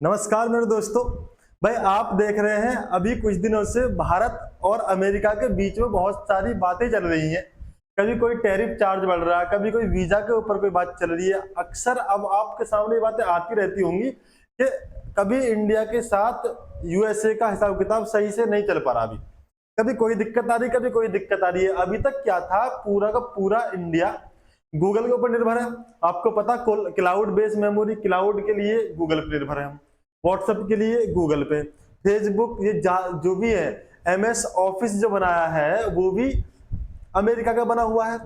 नमस्कार मेरे दोस्तों। भाई आप देख रहे हैं अभी कुछ दिनों से भारत और अमेरिका के बीच में बहुत सारी बातें चल रही हैं। कभी कोई टैरिफ चार्ज बढ़ रहा है, कभी कोई वीजा के ऊपर कोई बात चल रही है। अक्सर अब आपके सामने ये बातें आती रहती होंगी कि कभी इंडिया के साथ यूएसए का हिसाब किताब सही से नहीं चल पा रहा। अभी कभी कोई दिक्कत आ रही, कभी कोई दिक्कत आ रही है। अभी तक क्या था, पूरा का पूरा इंडिया गूगल के ऊपर निर्भर है। आपको पता, क्लाउड बेस्ड मेमोरी, क्लाउड के लिए गूगल पर निर्भर है हम। व्हाट्सएप के लिए गूगल पे, फेसबुक, ये जो भी है, एमएस ऑफिस जो बनाया है वो भी अमेरिका का बना हुआ है।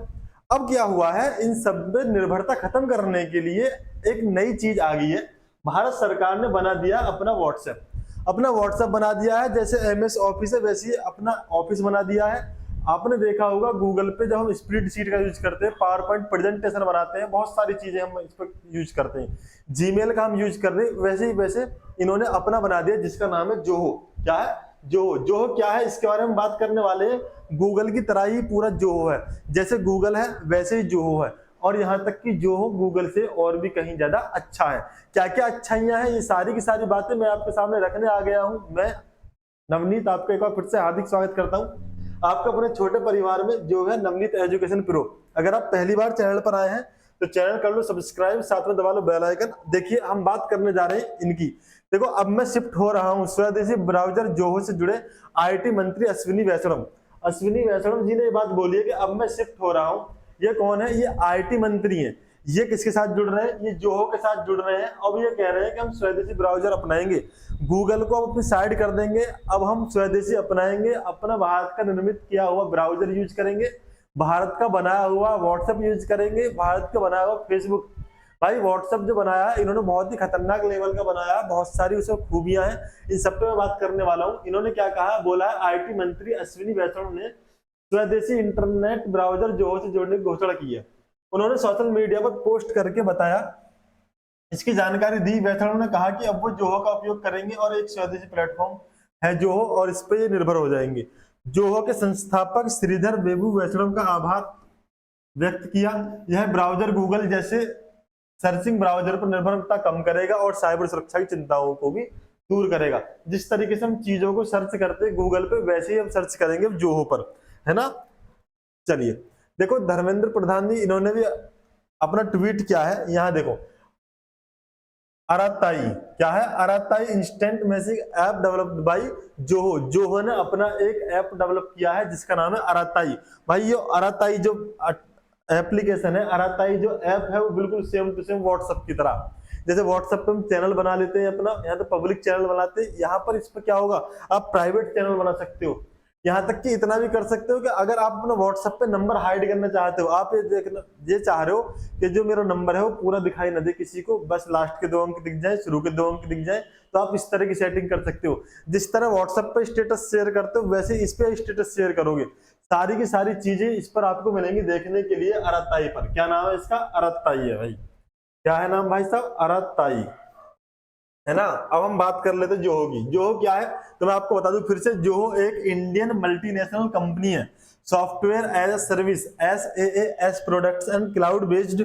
अब क्या हुआ है, इन सब पे निर्भरता खत्म करने के लिए एक नई चीज आ गई है। भारत सरकार ने बना दिया अपना व्हाट्सएप बना दिया है। जैसे एमएस ऑफिस है वैसे ही अपना ऑफिस बना दिया है। आपने देखा होगा गूगल पे जब हम स्प्रेडशीट का यूज करते हैं, पावर पॉइंट प्रेजेंटेशन बनाते हैं, बहुत सारी चीजें हम इस पर यूज करते हैं। जीमेल का हम यूज कर रहे हैं, वैसे ही वैसे इन्होंने अपना बना दिया जिसका नाम है जोहो। क्या है जोहो क्या है, इसके बारे में बात करने वाले हैं। गूगल की तरह ही पूरा जोहो है, जैसे गूगल है वैसे ही जोहो है। और यहाँ तक कि जोहो गूगल से और भी कहीं ज्यादा अच्छा है। क्या क्या अच्छाइयां हैं, ये सारी की सारी बातें मैं आपके सामने रखने आ गया हूं। मैं नवनीत आपका एक बार फिर से हार्दिक स्वागत करता हूं आपका अपने छोटे परिवार में, जो है नवनीत एजुकेशन प्रो। अगर आप पहली बार चैनल पर आए हैं तो चैनल कर लो सब्सक्राइब, साथ में दबा लो बेल आइकन। देखिए हम बात करने जा रहे हैं इनकी। देखो अब मैं शिफ्ट हो रहा हूं स्वदेशी ब्राउजर जोहो से जुड़े आईटी मंत्री अश्विनी वैष्णव जी ने ये बात बोली है कि अब मैं शिफ्ट हो रहा हूं। ये कौन है? ये आईटी मंत्री हैं। ये किसके साथ जुड़ रहे हैं? ये जोहो के साथ जुड़ रहे हैं। अब ये कह रहे हैं कि हम स्वदेशी ब्राउजर अपनाएंगे, गूगल को अब अपनी साइड कर देंगे। अब हम स्वदेशी अपनाएंगे, अपना भारत का निर्मित किया हुआ ब्राउजर यूज करेंगे, भारत का बनाया हुआ व्हाट्सएप यूज करेंगे, भारत का बनाया हुआ फेसबुक। भाई व्हाट्सएप जो बनाया है इन्होंने बहुत ही खतरनाक लेवल का बनाया है, बहुत सारी उसमें खूबियां हैं। इन सब पे मैं बात करने वाला हूँ। इन्होंने क्या कहा, बोला है आईटी मंत्री अश्विनी वैष्णव ने स्वदेशी इंटरनेट ब्राउजर जोहो से जोड़ने की घोषणा की है। उन्होंने सोशल मीडिया पर पोस्ट करके बताया, इसकी जानकारी दी। वैष्णव ने कहा कि अब वो जोहो का उपयोग करेंगे और एक स्वदेशी प्लेटफॉर्म है जोहो, और इस पर निर्भर हो जाएंगे। जोहो के संस्थापक श्रीधर बेबू वैष्णव का आभार व्यक्त किया। यह ब्राउजर गूगल जैसे सर्चिंग ब्राउजर पर निर्भरता कम करेगा और साइबर सुरक्षा की चिंताओं को भी दूर करेगा। जिस तरीके से हम चीजों को सर्च करते हैं गूगल पे, वैसे ही हम सर्च करेंगे जोहो पर, है ना। चलिए देखो, धर्मेंद्र प्रधान जी इन्होंने भी अपना ट्वीट किया है, यहाँ देखो। अराताई क्या है? Arattai instant message app developed by Zoho. Zoho ने अपना एक ऐप डेवलप किया है जिसका नाम है अराताई। भाई ये अराताई जो एप्लीकेशन है, अराताई जो ऐप है, वो बिल्कुल सेम टू सेम व्हाट्सएप की तरह। जैसे व्हाट्सएप पे हम चैनल बना लेते हैं अपना, यहाँ तो पब्लिक चैनल बनाते हैं, यहाँ पर इस पर क्या होगा, आप प्राइवेट चैनल बना सकते हो। यहाँ तक कि इतना भी कर सकते हो कि अगर आप अपना व्हाट्सएप पे नंबर हाइड करना चाहते हो, आप ये देखना, ये चाह रहे हो कि जो मेरा नंबर है वो पूरा दिखाई ना दे किसी को, बस लास्ट के 2 अंक दिख जाए, शुरू के 2 अंक दिख जाए, तो आप इस तरह की सेटिंग कर सकते हो। जिस तरह व्हाट्सएप पे स्टेटस शेयर करते हो वैसे इस पे स्टेटस शेयर करोगे। सारी की सारी चीजें इस पर आपको मिलेंगी देखने के लिए अराताई पर। क्या नाम है इसका? अराताई है भाई। क्या है नाम भाई साहब? अराताई, है ना। अब हम बात कर लेते जोहो की। जोहो क्या है तो मैं आपको बता दूं फिर से। जोहो एक इंडियन मल्टीनेशनल कंपनी है, software as a service, SaaS products and cloud based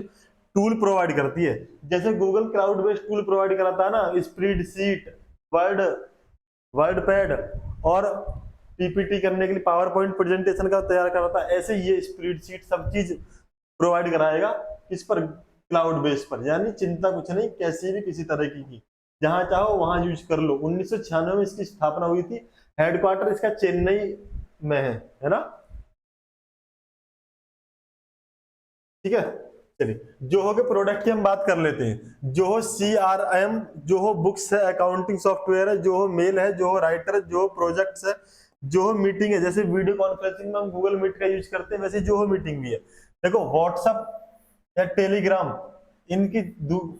tool provide करती है। जैसे Google cloud based tool provide कराता है ना, स्प्रेडशीट, वर्ड वर्डपैड और पीपीटी करने के लिए पावर पॉइंट प्रेजेंटेशन का तैयार कराता है, ऐसे ये स्प्रेडशीट सब चीज प्रोवाइड कराएगा इस पर, क्लाउड बेस पर। यानी चिंता कुछ नहीं, कैसी भी किसी तरह की जहां चाहो वहां यूज कर लो। 1996 में इसकी स्थापना हुई थी। हेडक्वार्टर इसका चेन्नई में है ना। ठीक है, चलिए जोहो के प्रोडक्ट की हम बात कर लेते हैं। जोहो CRM, जोहो बुक्स है, अकाउंटिंग सॉफ्टवेयर है, जोहो मेल है, जोहो राइटर है, जोहो प्रोजेक्ट्स है, जोहो मीटिंग है। जैसे वीडियो कॉन्फ्रेंसिंग में हम गूगल मीट का यूज करते हैं, वैसे जोहो मीटिंग भी है। देखो व्हाट्सएप या टेलीग्राम, इनकी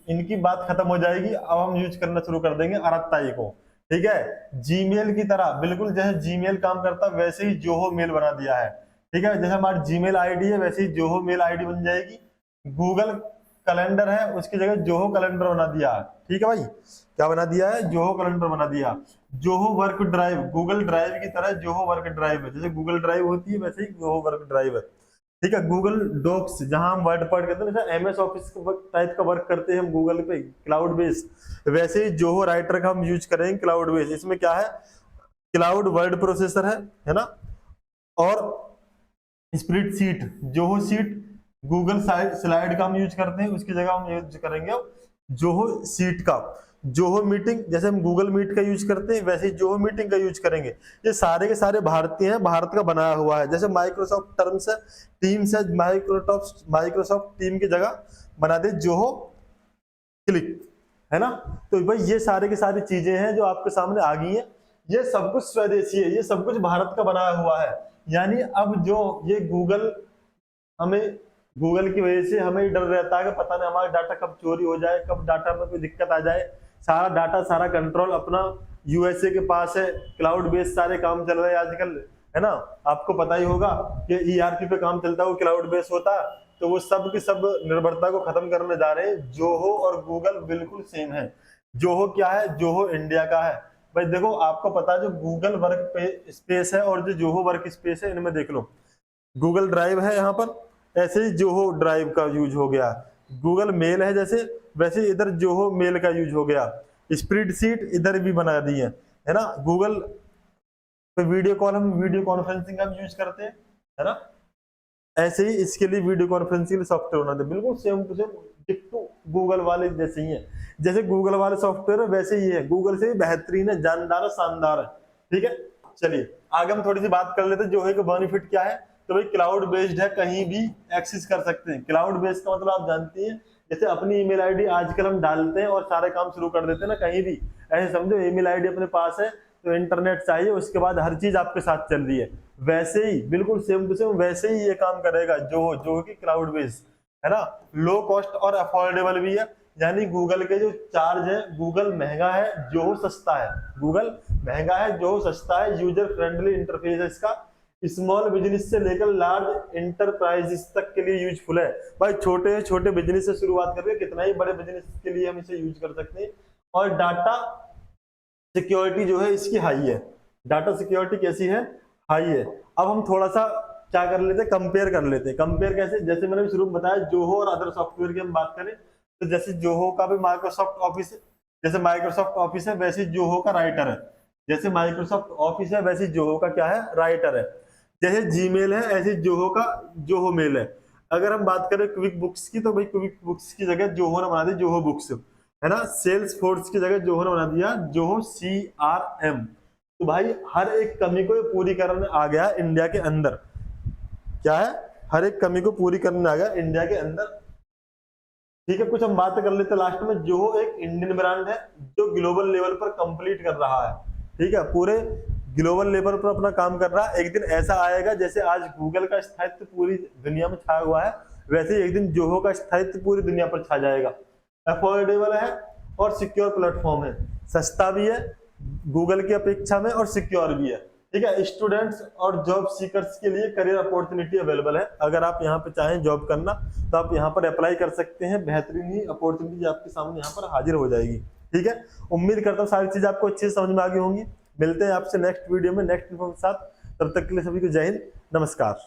इनकी बात खत्म हो जाएगी। अब हम यूज करना शुरू कर देंगे अराताई को। ठीक है, जीमेल की तरह, बिल्कुल जैसे जीमेल काम करता वैसे ही जोहो मेल बना दिया है। ठीक है, जैसे हमारी जीमेल आईडी है वैसे ही जोहो मेल आईडी बन जाएगी। गूगल कैलेंडर है, उसकी जगह जोहो कैलेंडर बना दिया है। ठीक है भाई, क्या बना दिया है? जोहो कैलेंडर बना दिया। Zoho work drive, Google drive की तरह जोहो वर्क ड्राइव है। जैसे गूगल ड्राइव होती है वैसे ही जोहो वर्क ड्राइव है। ठीक है। गूगल डॉक्स जहां हम वर्ड पढ़ करते हैं, जैसे एमएस ऑफिस टाइप का वर्क करते हैं हम गूगल पे क्लाउड बेस, वैसे ही जोहो राइटर का हम यूज करेंगे क्लाउड बेस। इसमें क्या है, क्लाउड वर्ड प्रोसेसर है ना, और spread seat, Zoho seat Google slide का हम यूज करते हैं, उसकी जगह हम यूज करेंगे अब जोहो सीट का। जोहो मीटिंग जैसे हम गूगल मीट का यूज करते हैं, वैसे ही जोहो मीटिंग का यूज करेंगे। ये सारे के सारे भारतीय हैं, भारत का बनाया हुआ है। जैसे माइक्रोसॉफ्ट टर्म्स है, टीम्स है, माइक्रोसॉफ्ट टीम की जगह बना दे जोहो क्लिक, है ना। तो भाई ये सारे की सारी चीजें हैं जो आपके सामने आ गई हैं। ये सब कुछ स्वदेशी है, ये सब कुछ भारत का बनाया हुआ है। यानी अब जो ये गूगल, हमें गूगल की वजह से हमें डर रहता है कि पता नहीं हमारा डाटा कब चोरी हो जाए, कब डाटा में कोई दिक्कत आ जाए। सारा डाटा, सारा कंट्रोल अपना यूएसए के पास है, क्लाउड बेस्ड सारे काम चल रहे हैं आजकल, है ना। आपको पता ही होगा कि ईआरपी पे काम चलता है वो क्लाउड बेस्ड होता है। तो वो सब की सब निर्भरता को खत्म करने जा रहे हैं। जोहो और गूगल बिल्कुल सेम है। जोहो क्या है, जोहो इंडिया का है। भाई देखो, आपको पता है जो गूगल वर्क स्पेस है और जो जोहो वर्क स्पेस है, इनमें देख लो, गूगल ड्राइव है यहाँ पर, ऐसे ही जोहो ड्राइव का यूज हो गया। गूगल मेल है जैसे, वैसे इधर जोहो मेल का यूज हो गया। स्प्रेडशीट इधर भी बना दी है ना। गूगल पे वीडियो कॉल, हम वीडियो कॉन्फ्रेंसिंग का यूज करते हैं, है ना। ऐसे ही इसके लिए वीडियो कॉन्फ्रेंसिंग सॉफ्टवेयर बनाते हैं, बिल्कुल same to same ditto Google वाले जैसे ही है। जैसे गूगल वाले सॉफ्टवेयर है वैसे ही है, गूगल से भी बेहतरीन है, जानदार है, शानदार है। ठीक है, चलिए आगे हम थोड़ी सी बात कर लेते हैं जोहो का बेनिफिट क्या है। तो भाई क्लाउड बेस्ड है, कहीं भी एक्सेस कर सकते हैं। क्लाउड बेस्ड का मतलब आप जानती हैं, जैसे अपनी ईमेल आईडी आजकल हम डालते हैं और सारे काम शुरू कर देते हैं ना कहीं भी। ऐसे समझो ईमेल आईडी अपने पास है तो इंटरनेट चाहिए, उसके बाद हर चीज आपके साथ चल रही है। वैसे ही बिल्कुल सेम टू सेम वैसे ही ये काम करेगा जोहो की क्लाउड बेस्ड, है ना। लो कॉस्ट और अफोर्डेबल भी है, यानी गूगल के जो चार्ज है, गूगल महंगा है, जोहो सस्ता है। गूगल महंगा है, जोहो सस्ता है। यूजर फ्रेंडली इंटरफेस है इसका, स्मॉल बिजनेस से लेकर लार्ज इंटरप्राइजेस तक के लिए यूजफुल है। भाई छोटे छोटे बिजनेस से शुरुआत करके कितना ही बड़े बिजनेस के लिए हम इसे यूज कर सकते हैं। और डाटा सिक्योरिटी जो है इसकी हाई है। डाटा सिक्योरिटी कैसी है, हाई है। अब हम थोड़ा सा क्या कर लेते हैं, कंपेयर कर लेते हैं। कंपेयर कैसे, जैसे मैंने शुरू में बताया जोहो और अदर सॉफ्टवेयर की हम बात करें तो जैसे जोहो का भी माइक्रोसॉफ्ट ऑफिस है, जैसे माइक्रोसॉफ्ट ऑफिस है वैसे जोहो का राइटर है। जैसे माइक्रोसॉफ्ट ऑफिस है वैसे जोहो का क्या है, राइटर है। जैसे जीमेल है ऐसे जोहो का जोहो मेल है। अगर हम बात करें क्विक बुक्स की, तो भाई क्विक बुक्स की जगह जोहो ने बना दी जोहो बुक्स, है ना। सेल्स फोर्स की जगह जोहो ने बना दिया जोहो CRM। तो भाई हर एक कमी को पूरी करने आ गया इंडिया के अंदर। क्या है, हर एक कमी को पूरी करने आ गया इंडिया के अंदर। ठीक है, कुछ हम बात कर लेते हैं लास्ट में। जोहो एक इंडियन ब्रांड है जो ग्लोबल लेवल पर कंप्लीट कर रहा है। ठीक है, पूरे ग्लोबल लेवल पर अपना काम कर रहा है। एक दिन ऐसा आएगा जैसे आज गूगल का स्थायित्व पूरी दुनिया में छाया हुआ है, वैसे ही एक दिन जोहो का स्थायित्व पूरी दुनिया पर छा जाएगा। अफोर्डेबल है और सिक्योर प्लेटफॉर्म है, सस्ता भी है गूगल की अपेक्षा में और सिक्योर भी है। ठीक है, स्टूडेंट्स और जॉब सीकर्स के लिए करियर अपॉर्चुनिटी अवेलेबल है। अगर आप यहाँ पे चाहें जॉब करना तो आप यहाँ पर अप्लाई कर सकते हैं। बेहतरीन ही अपॉर्चुनिटी आपके सामने यहाँ पर हाजिर हो जाएगी। ठीक है, उम्मीद करता हूँ सारी चीज आपको अच्छे से समझ में आ गई होंगी। मिलते हैं आपसे नेक्स्ट वीडियो में नेक्स्ट इन्फो के साथ। तब तक के लिए सभी को जय हिंद, नमस्कार।